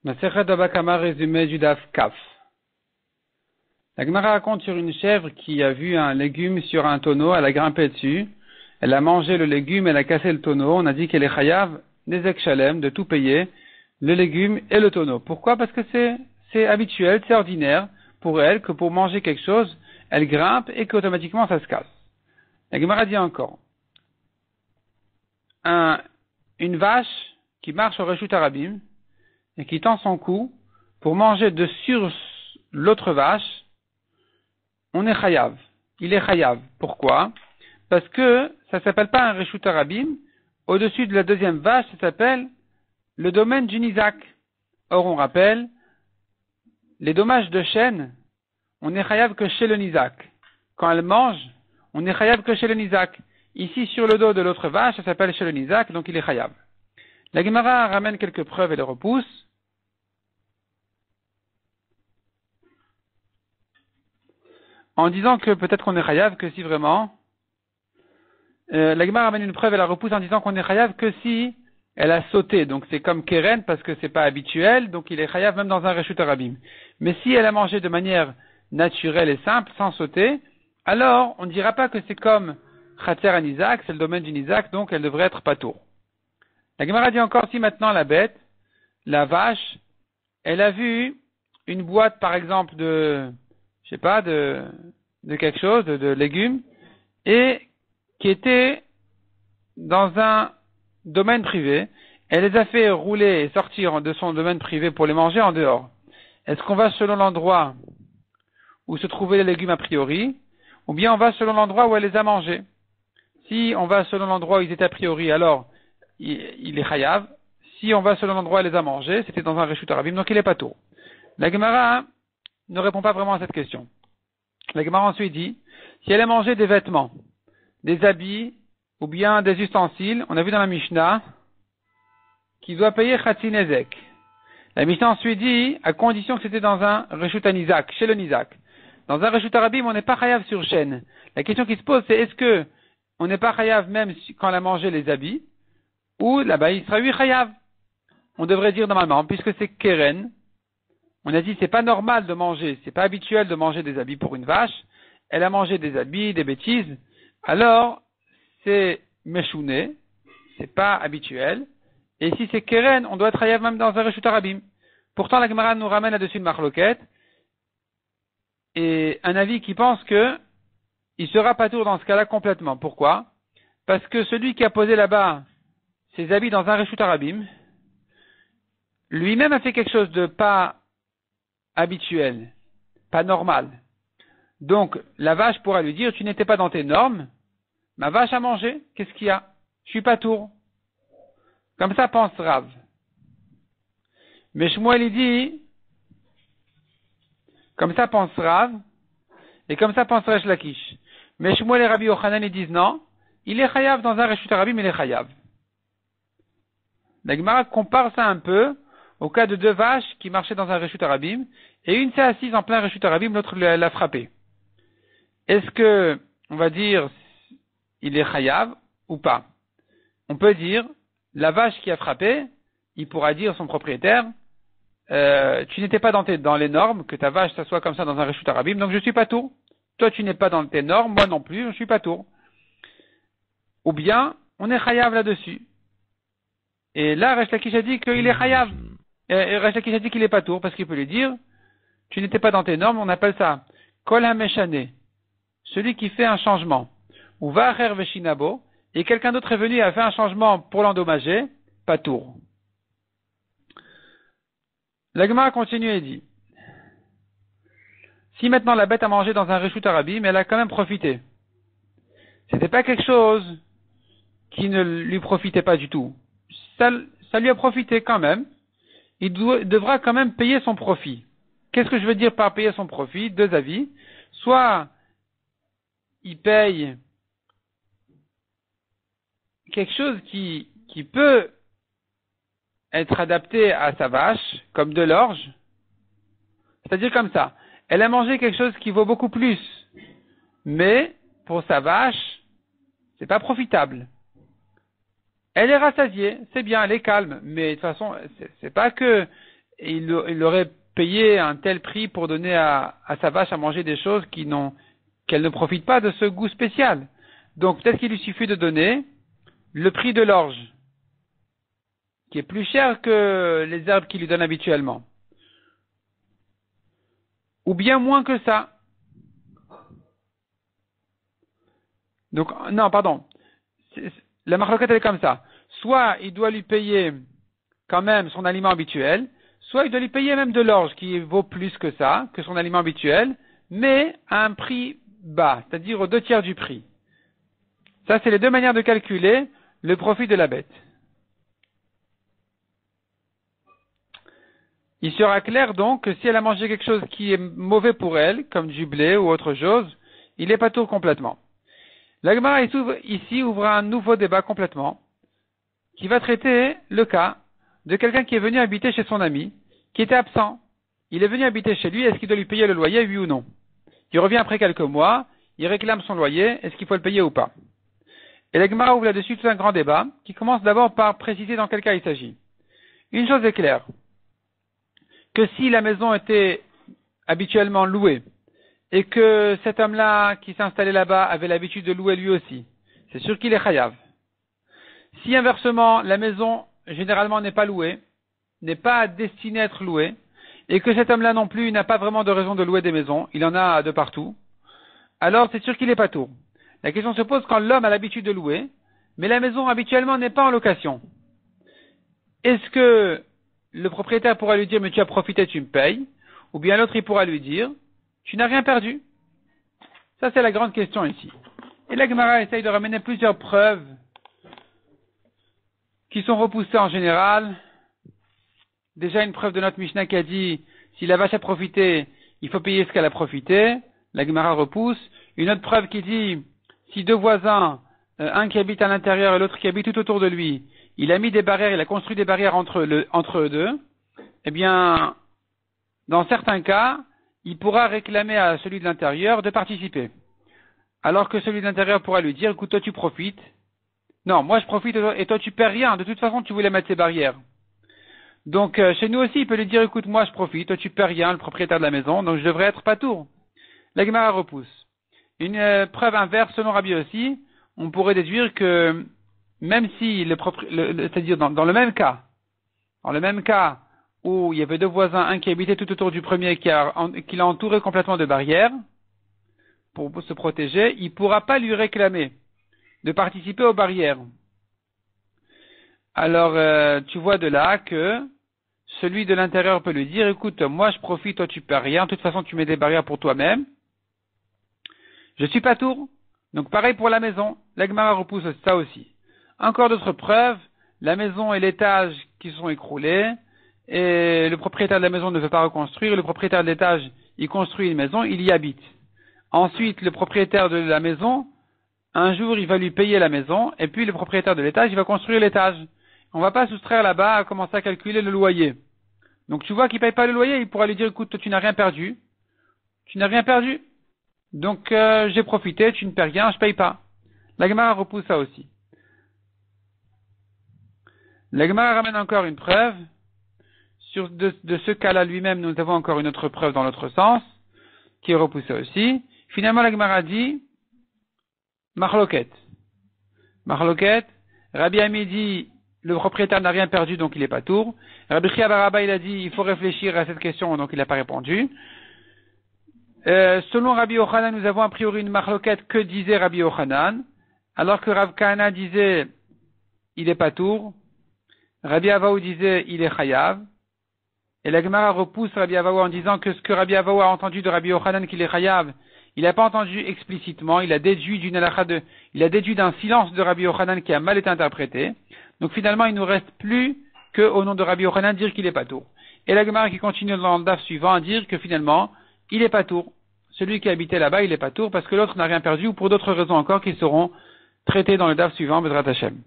Masechet Baba Kama, résumé du Daf Kaf. La Gemara raconte sur une chèvre qui a vu un légume sur un tonneau, elle a grimpé dessus, elle a mangé le légume, elle a cassé le tonneau, on a dit qu'elle est chayav, nezek shalem, de tout payer, le légume et le tonneau. Pourquoi? Parce que c'est habituel, c'est ordinaire pour elle que pour manger quelque chose, elle grimpe et qu'automatiquement ça se casse. La Gemara dit encore, une vache qui marche au Reshut Harabim et qui tend son cou pour manger de sur l'autre vache, on est chayav. Il est chayav. Pourquoi? Parce que ça s'appelle pas un Reshut Harabim. Au-dessus de la deuxième vache, ça s'appelle le domaine du Nizak. Or, on rappelle, les dommages de chêne, on est chayav que chez le Nizak. Quand elle mange, on est chayav que chez le Nizak. Ici, sur le dos de l'autre vache, ça s'appelle chez le Nizak, donc il est chayav. La Gemara ramène quelques preuves et les repousse. En disant que peut-être qu'on est chayav que si vraiment, la Gemara ramène une preuve et la repousse en disant qu'on est chayav que si elle a sauté. Donc c'est comme Keren parce que c'est pas habituel, donc il est chayav même dans un Reshut Harabim. Mais si elle a mangé de manière naturelle et simple, sans sauter, alors on ne dira pas que c'est comme Chatzer à Nizak, c'est le domaine du Nizak, donc elle devrait être patour. La Gemara dit encore si maintenant la bête, la vache, elle a vu une boîte par exemple de quelque chose, de légumes, et qui était dans un domaine privé, elle les a fait rouler et sortir de son domaine privé pour les manger en dehors. Est-ce qu'on va selon l'endroit où se trouvaient les légumes a priori, ou bien on va selon l'endroit où elle les a mangés? Si on va selon l'endroit où ils étaient a priori, alors il est chayav. Si on va selon l'endroit où elle les a mangés, c'était dans un Reshut Harabim, donc il est pas tôt. La Gemara ne répond pas vraiment à cette question. La Gemara ensuite dit, si elle a mangé des vêtements, des habits, ou bien des ustensiles, on a vu dans la Mishnah, qu'il doit payer Chatzi Nezek. La Mishnah ensuite dit, à condition que c'était dans un Reshut Nizak, chez le Nizak. Dans un Reshut Harabim, on n'est pas chayav sur chêne. La question qui se pose, c'est est-ce que on n'est pas chayav même quand elle a mangé les habits, ou là-bas il sera oui chayav. On devrait dire normalement, puisque c'est Keren, on a dit c'est pas normal de manger, c'est pas habituel de manger des habits pour une vache. Elle a mangé des habits, des bêtises. Alors, c'est Meshouné, c'est pas habituel. Et si c'est Keren, on doit être chayav même dans un Reshut Harabim. Pourtant, la Gemara nous ramène là-dessus une marloquette. Et un avis qui pense que il sera patour dans ce cas-là complètement. Pourquoi? Parce que celui qui a posé là-bas ses habits dans un Reshut Harabim, lui-même a fait quelque chose de pas habituel, pas normal. Donc, la vache pourra lui dire, tu n'étais pas dans tes normes, ma vache a mangé, qu'est-ce qu'il y a? Je suis pas tour. Comme ça pense Rav. Mais Shmuel il dit, comme ça pense Rav, et comme ça pense Resh Lakish. Mais Shmuel et Rabbi Yochanan ils disent non, il est chayav dans un Reshut Harabim, il est chayav. La Gemara compare ça un peu au cas de deux vaches qui marchaient dans un Reshut Harabim, et une s'est assise en plein Reshut Harabim, l'autre l'a frappée. Est-ce que, on va dire, il est chayav ou pas? On peut dire, la vache qui a frappé, il pourra dire son propriétaire, tu n'étais pas dans les normes, que ta vache s'assoit comme ça dans un Reshut Harabim, donc je suis pas tour. Toi tu n'es pas dans tes normes, moi non plus, je suis pas tour. Ou bien, on est chayav là-dessus. Et là, Resh Lakish a dit qu'il est chayav. Resh Lakish a dit qu'il est pas tour, parce qu'il peut lui dire, tu n'étais pas dans tes normes, on appelle ça Kol HaMeshane, celui qui fait un changement. Ou Vacher Veshinabo, et quelqu'un d'autre est venu et a fait un changement pour l'endommager, pas tour. La Gemara continue et dit, si maintenant la bête a mangé dans un Reshut Harabim, mais elle a quand même profité. C'était pas quelque chose qui ne lui profitait pas du tout. Ça lui a profité quand même. Il devra quand même payer son profit. Qu'est-ce que je veux dire par payer son profit? Deux avis. Soit il paye quelque chose qui peut être adapté à sa vache, comme de l'orge. C'est-à-dire comme ça. Elle a mangé quelque chose qui vaut beaucoup plus. Mais, pour sa vache, c'est pas profitable. Elle est rassasiée, c'est bien, elle est calme, mais de toute façon, c'est pas que il aurait payé un tel prix pour donner à sa vache à manger des choses qu'elle ne profite pas de ce goût spécial. Donc peut-être qu'il lui suffit de donner le prix de l'orge, qui est plus cher que les herbes qu'il lui donne habituellement. Ou bien moins que ça. Donc, non, pardon. La marloquette elle est comme ça. Soit il doit lui payer quand même son aliment habituel, soit il doit lui payer même de l'orge qui vaut plus que ça, que son aliment habituel, mais à un prix bas, c'est-à-dire aux 2/3 du prix. Ça, c'est les deux manières de calculer le profit de la bête. Il sera clair donc que si elle a mangé quelque chose qui est mauvais pour elle, comme du blé ou autre chose, il est patour complètement. La Gemara ici ouvre un nouveau débat complètement, qui va traiter le cas de quelqu'un qui est venu habiter chez son ami, qui était absent. Il est venu habiter chez lui, est-ce qu'il doit lui payer le loyer, oui ou non? Il revient après quelques mois, il réclame son loyer, est-ce qu'il faut le payer ou pas? Et la Gemara ouvre là-dessus tout un grand débat, qui commence d'abord par préciser dans quel cas il s'agit. Une chose est claire, que si la maison était habituellement louée, et que cet homme-là qui s'est installé là-bas avait l'habitude de louer lui aussi, c'est sûr qu'il est chayav. Si inversement, la maison généralement n'est pas louée, n'est pas destinée à être louée, et que cet homme-là non plus n'a pas vraiment de raison de louer des maisons, il en a de partout, alors c'est sûr qu'il est patour. La question se pose quand l'homme a l'habitude de louer, mais la maison habituellement n'est pas en location. Est-ce que le propriétaire pourra lui dire, mais tu as profité, tu me payes, ou bien l'autre il pourra lui dire, tu n'as rien perdu. Ça c'est la grande question ici. Et la Gemara essaye de ramener plusieurs preuves qui sont repoussées en général. Déjà une preuve de notre Mishnah qui a dit, si la vache a profité, il faut payer ce qu'elle a profité. La Gemara repousse. Une autre preuve qui dit, si deux voisins, un qui habite à l'intérieur et l'autre qui habite tout autour de lui, il a mis des barrières, il a construit des barrières entre eux deux, eh bien, dans certains cas, il pourra réclamer à celui de l'intérieur de participer. Alors que celui de l'intérieur pourra lui dire, écoute, toi tu profites. Non, moi je profite et toi tu perds rien. De toute façon, tu voulais mettre ces barrières. Donc, chez nous aussi, il peut lui dire, écoute, moi je profite, toi tu perds rien, le propriétaire de la maison, donc je devrais être patour. La Gemara repousse. Une preuve inverse, selon Rabbi aussi, on pourrait déduire que même si c'est-à-dire dans le même cas où il y avait deux voisins, un qui habitait tout autour du premier qui l'a entouré complètement de barrières pour se protéger, il ne pourra pas lui réclamer de participer aux barrières. Alors tu vois de là que celui de l'intérieur peut lui dire, écoute, moi je profite, toi tu perds rien, de toute façon tu mets des barrières pour toi-même. Je suis patour. Donc pareil pour la maison, la Gemara repousse ça aussi. Encore d'autres preuves, la maison et l'étage qui sont écroulés, et le propriétaire de la maison ne veut pas reconstruire, le propriétaire de l'étage, il construit une maison, il y habite. Ensuite, le propriétaire de la maison, un jour, il va lui payer la maison, et puis le propriétaire de l'étage, il va construire l'étage. On ne va pas soustraire là-bas à commencer à calculer le loyer. Donc tu vois qu'il ne paye pas le loyer, il pourra lui dire, écoute, toi, tu n'as rien perdu. Tu n'as rien perdu. Donc j'ai profité, tu ne perds rien, je ne paye pas. La Gemara repousse ça aussi. La Gemara ramène encore une preuve. De ce cas-là lui-même, nous avons encore une autre preuve dans l'autre sens, qui est repoussée aussi. Finalement, la Gemara dit, Marloquet. Rabbi Ami dit, le propriétaire n'a rien perdu, donc il n'est pas tour. Rabbi Chia bar Abba, il a dit, il faut réfléchir à cette question, donc il n'a pas répondu. Selon Rabbi Yochanan, nous avons a priori une marloquette que disait Rabbi Yochanan, alors que Rav Kahana disait, il est pas tour. Rabbi Avaou disait, il est chayav. Et la Gemara repousse Rabbi Avaou en disant que ce que Rabbi Avaou a entendu de Rabbi Yochanan qu'il est chayav, il n'a pas entendu explicitement, il a déduit d'un silence de Rabbi Yochanan qui a mal été interprété. Donc finalement, il ne nous reste plus que, au nom de Rabbi Yochanan, dire qu'il est pas tour. Et la Gemara qui continue dans le daf suivant à dire que finalement, il est pas tour. Celui qui habitait là-bas, il est pas tour parce que l'autre n'a rien perdu ou pour d'autres raisons encore qui seront traitées dans le daf suivant, Bezrat Hashem.